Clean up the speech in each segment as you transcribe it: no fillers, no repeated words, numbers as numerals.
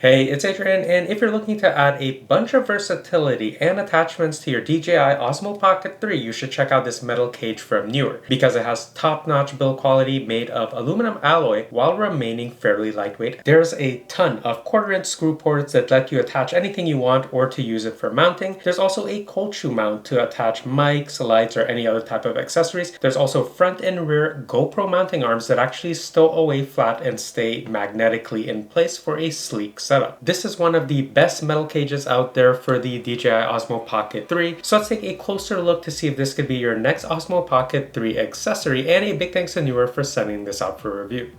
Hey, it's Adrian, and if you're looking to add a bunch of versatility and attachments to your DJI Osmo Pocket 3, you should check out this metal cage from Neewer because it has top-notch build quality made of aluminum alloy while remaining fairly lightweight. There's a ton of quarter-inch screw ports that let you attach anything you want or to use it for mounting. There's also a cold shoe mount to attach mics, lights, or any other type of accessories. There's also front and rear GoPro mounting arms that actually stow away flat and stay magnetically in place for a sleek setup. This is one of the best metal cages out there for the DJI Osmo Pocket 3. So let's take a closer look to see if this could be your next Osmo Pocket 3 accessory, and a big thanks to Neewer for sending this out for review.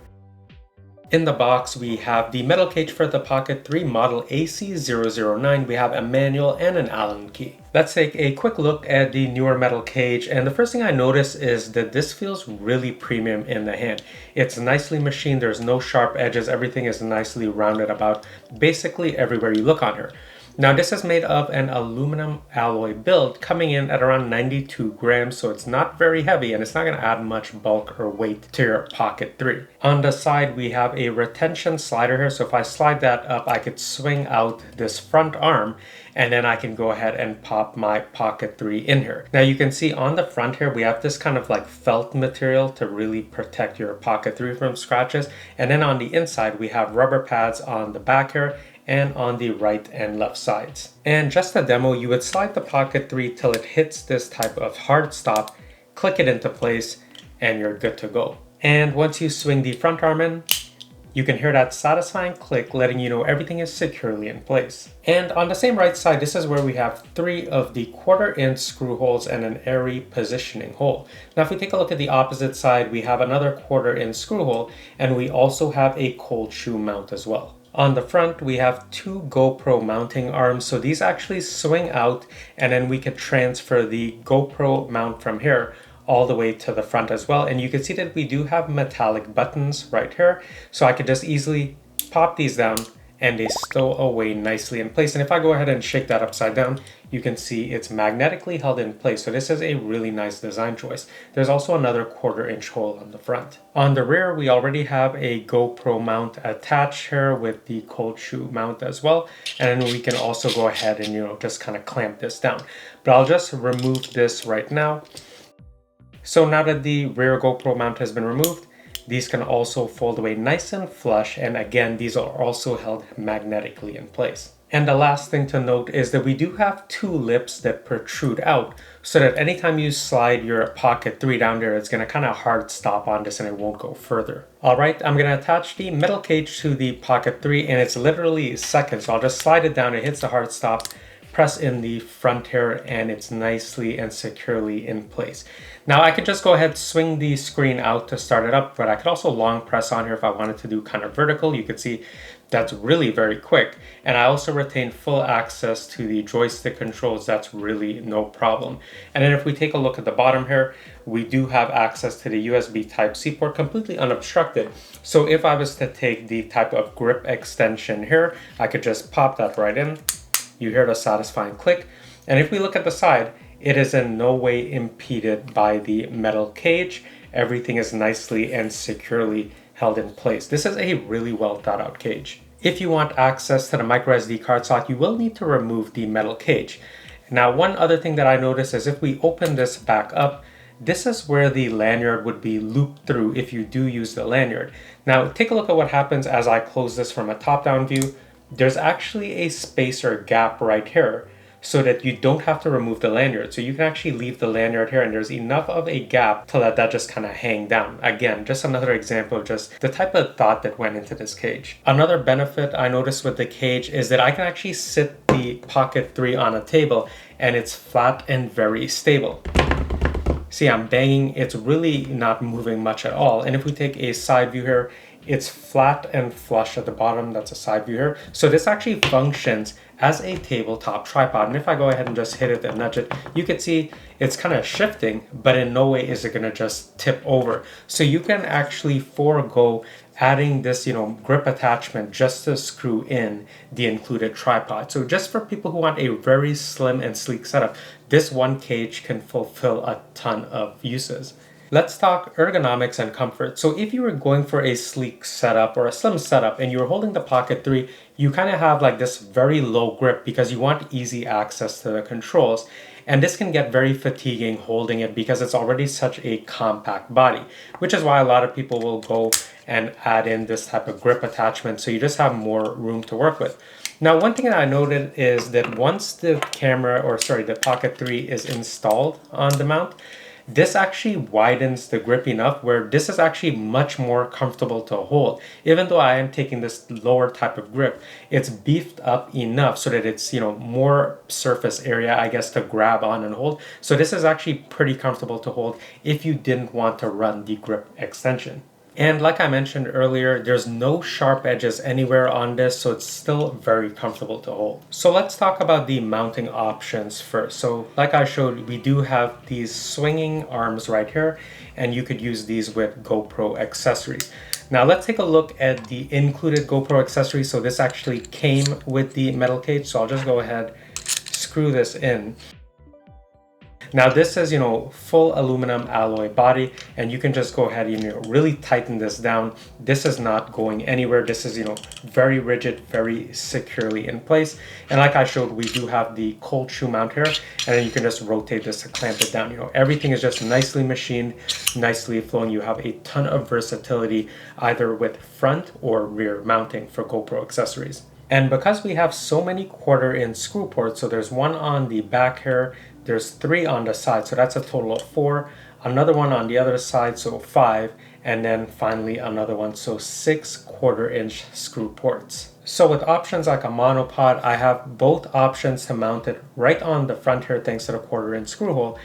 In the box, we have the metal cage for the Pocket 3 model AC009. We have a manual and an Allen key. Let's take a quick look at the Neewer metal cage, and the first thing I notice is that this feels really premium in the hand. It's nicely machined, there's no sharp edges, everything is nicely rounded about basically everywhere you look on here. Now this is made of an aluminum alloy build coming in at around 92 grams, so it's not very heavy and it's not going to add much bulk or weight to your Pocket 3. On the side we have a retention slider here, so if I slide that up I could swing out this front arm and then I can go ahead and pop my Pocket 3 in here. Now you can see on the front here we have this kind of like felt material to really protect your Pocket 3 from scratches, and then on the inside we have rubber pads on the back here and on the right and left sides. And just a demo, you would slide the Pocket 3 till it hits this type of hard stop, click it into place, and you're good to go. And once you swing the front arm in, you can hear that satisfying click letting you know everything is securely in place. And on the same right side, this is where we have 3 of the quarter-inch screw holes and an airy positioning hole. Now if we take a look at the opposite side, we have another quarter-inch screw hole, and we also have a cold shoe mount as well. On the front, we have 2 GoPro mounting arms, so these actually swing out, and then we could transfer the GoPro mount from here all the way to the front as well. And you can see that we do have metallic buttons right here, so I could just easily pop these down and they stow away nicely in place. And if I go ahead and shake that upside down, you can see it's magnetically held in place. So this is a really nice design choice. There's also another quarter-inch hole on the front. On the rear, we already have a GoPro mount attached here with the cold shoe mount as well. And then we can also go ahead and, just kind of clamp this down. But I'll just remove this right now. So now that the rear GoPro mount has been removed, these can also fold away nice and flush, and again, these are also held magnetically in place. And the last thing to note is that we do have 2 lips that protrude out, so that anytime you slide your Pocket 3 down there, it's going to kind of hard stop on this and it won't go further. Alright, I'm going to attach the metal cage to the Pocket 3, and it's literally seconds. So I'll just slide it down, it hits the hard stop, press in the front here, and it's nicely and securely in place. Now I could just go ahead, swing the screen out to start it up, but I could also long press on here if I wanted to do kind of vertical. You could see that's really very quick. And I also retain full access to the joystick controls. That's really no problem. And then if we take a look at the bottom here, we do have access to the USB Type-C port completely unobstructed. So if I was to take the type of grip extension here, I could just pop that right in. You hear the satisfying click. And if we look at the side, it is in no way impeded by the metal cage. Everything is nicely and securely held in place. This is a really well thought out cage. If you want access to the microSD card slot, you will need to remove the metal cage. Now, one other thing that I noticed is if we open this back up, this is where the lanyard would be looped through if you do use the lanyard. Now, take a look at what happens as I close this from a top-down view. There's actually a space or gap right here so that you don't have to remove the lanyard. So you can actually leave the lanyard here, and there's enough of a gap to let that just kind of hang down. Again, just another example of just the type of thought that went into this cage. Another benefit I noticed with the cage is that I can actually sit the Pocket 3 on a table and it's flat and very stable. See, I'm banging, it's really not moving much at all. And if we take a side view here, it's flat and flush at the bottom. That's a side view here. So this actually functions as a tabletop tripod. And if I go ahead and just hit it and nudge it, you can see it's kind of shifting, but in no way is it going to just tip over. So you can actually forego adding this, grip attachment just to screw in the included tripod. So just for people who want a very slim and sleek setup, this one cage can fulfill a ton of uses. Let's talk ergonomics and comfort. So if you were going for a sleek setup or a slim setup and you were holding the Pocket 3, you kind of have like this very low grip because you want easy access to the controls. And this can get very fatiguing holding it because it's already such a compact body, which is why a lot of people will go and add in this type of grip attachment so you just have more room to work with. Now, one thing that I noted is that once the the Pocket 3 is installed on the mount, this actually widens the grip enough where this is actually much more comfortable to hold. Even though I am taking this lower type of grip, it's beefed up enough so that it's, more surface area, I guess, to grab on and hold. So this is actually pretty comfortable to hold if you didn't want to run the grip extension. And like I mentioned earlier, there's no sharp edges anywhere on this, so it's still very comfortable to hold. So let's talk about the mounting options first. So like I showed, we do have these swinging arms right here, and you could use these with GoPro accessories. Now let's take a look at the included GoPro accessories. So this actually came with the metal cage, so I'll just go ahead, screw this in. Now this is, full aluminum alloy body, and you can just go ahead and really tighten this down. This is not going anywhere. This is, very rigid, very securely in place. And like I showed, we do have the cold shoe mount here, and then you can just rotate this to clamp it down. Everything is just nicely machined, nicely flowing. You have a ton of versatility either with front or rear mounting for GoPro accessories. And because we have so many 1/4" screw ports, so there's one on the back here, there's 3 on the side, so that's a total of 4. Another one on the other side, so 5. And then finally another one, so 6 1/4" screw ports. So with options like a monopod, I have both options to mount it right on the front here thanks to the 1/4" screw hole,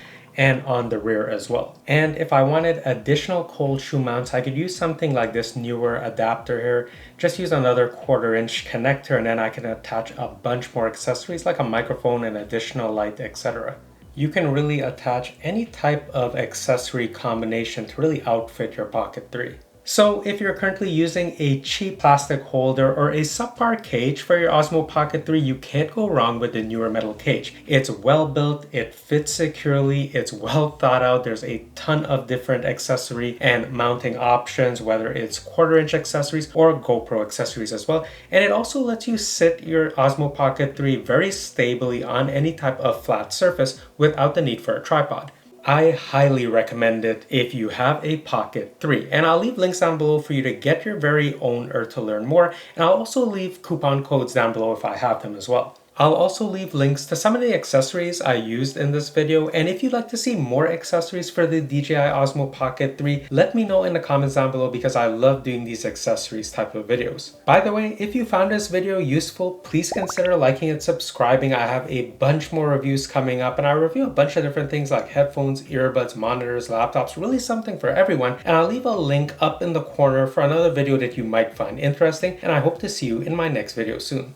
and on the rear as well. And if I wanted additional cold shoe mounts, I could use something like this Neewer adapter here. Just use another 1/4" connector, and then I can attach a bunch more accessories like a microphone, an additional light, etc. You can really attach any type of accessory combination to really outfit your Pocket 3. So if you're currently using a cheap plastic holder or a subpar cage for your Osmo Pocket 3, you can't go wrong with the Neewer metal cage. It's well built, it fits securely, it's well thought out. There's a ton of different accessory and mounting options, whether it's 1/4" accessories or GoPro accessories as well. And it also lets you sit your Osmo Pocket 3 very stably on any type of flat surface without the need for a tripod. I highly recommend it if you have a Pocket 3, and I'll leave links down below for you to get your very own or to learn more, and I'll also leave coupon codes down below if I have them as well. I'll also leave links to some of the accessories I used in this video, and if you'd like to see more accessories for the DJI Osmo Pocket 3, let me know in the comments down below because I love doing these accessories type of videos. By the way, if you found this video useful, please consider liking and subscribing. I have a bunch more reviews coming up, and I review a bunch of different things like headphones, earbuds, monitors, laptops, really something for everyone. And I'll leave a link up in the corner for another video that you might find interesting, and I hope to see you in my next video soon.